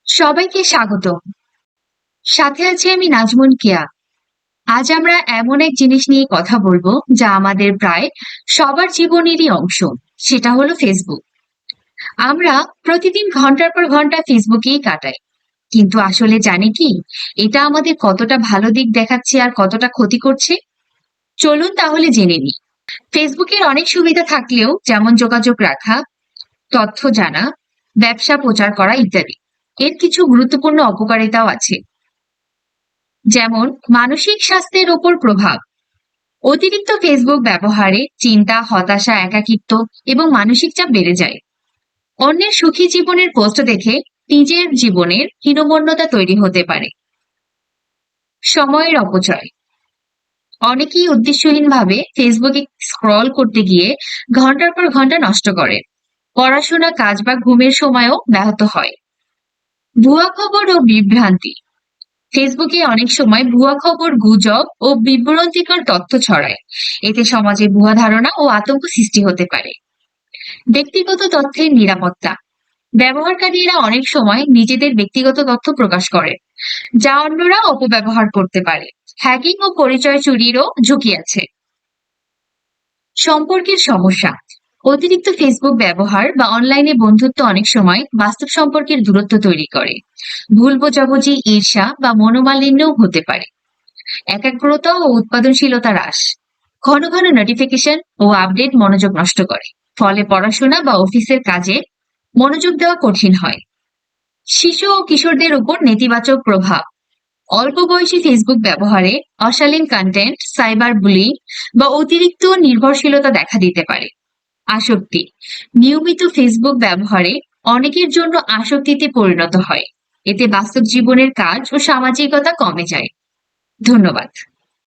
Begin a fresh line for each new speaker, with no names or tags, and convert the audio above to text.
সবাইকে স্বাগত। সাথে আছি আমি নাজমুন কেয়া। আজ আমরা এমন এক জিনিস নিয়ে কথা বলবো যা আমাদের প্রায় সবার জীবনেরই অংশ। সেটা হলো ফেসবুক। আমরা প্রতিদিন ঘন্টার পর ঘন্টা ফেসবুকেই কাটাই। কিন্তু আসলে জানি কি এটা আমাদের কতটা ভালো দিক দেখাচ্ছে আর কতটা ক্ষতি করছে? চলুন তাহলে জেনে নিই। ফেসবুকের অনেক সুবিধা থাকলেও যেমন যোগাযোগ রাখা, তথ্য জানা, ব্যবসা প্রচার করা ইত্যাদি। এর কিছু গুরুত্বপূর্ণ অপকারিতাও আছে। যেমন মানসিক স্বাস্থ্যের উপর প্রভাব। অতিরিক্ত ফেসবুক ব্যবহারে চিন্তা, হতাশা, একাকিত্ব এবং মানসিক চাপ বেড়ে যায়। অন্যের সুখী জীবনের পোস্ট দেখে নিজের জীবনের হীনমন্যতা তৈরি হতে পারে। সময়ের অপচয়। অনেকেই উদ্দেশ্যহীনভাবে ফেসবুকে স্ক্রল করতে গিয়ে ঘন্টার পর ঘন্টা নষ্ট করে। পড়াশোনা, কাজ বা ঘুমের সময়ও ব্যাহত হয়। ভুয়া খবর ও বিভ্রান্তি। ফেসবুকে অনেক সময় ভুয়া খবর, গুজব ও বিভ্রান্তিকর তথ্য ছড়ায়। এতে সমাজে ভুয়া ধারণা ও আতঙ্ক সৃষ্টি হতে পারে। ব্যক্তিগত তথ্যের নিরাপত্তা। ব্যবহারকারীরা অনেক সময় নিজেদের ব্যক্তিগত তথ্য প্রকাশ করে, যা অন্যরা অপব্যবহার করতে পারে। হ্যাকিং ও পরিচয় চুরিরও ঝুঁকি আছে। সম্পর্কের সমস্যা। অতিরিক্ত ফেসবুক ব্যবহার বা অনলাইনে বন্ধুত্ব অনেক সময় বাস্তব সম্পর্কের দূরত্ব তৈরি করে। ভুল বোঝাবুঝি, ঈর্ষা বা মনোমালিন্যও হতে পারে। একাগ্রতা ও উৎপাদনশীলতা হ্রাস। ঘন ঘন নোটিফিকেশন ও আপডেট মনোযোগ নষ্ট করে। ফলে পড়াশোনা বা অফিসের কাজে মনোযোগ দেওয়া কঠিন হয়। শিশু ও কিশোরদের উপর নেতিবাচক প্রভাব। অল্প বয়সী ফেসবুক ব্যবহারে অশালীন কন্টেন্ট, সাইবার বুলিং বা অতিরিক্ত নির্ভরশীলতা দেখা দিতে পারে। আসক্তি। নিয়মিত ফেসবুক ব্যবহারে অনেকের জন্য আসক্তিতে পরিণত হয়। এতে বাস্তব জীবনের কাজ ও সামাজিকতা কমে যায়। ধন্যবাদ।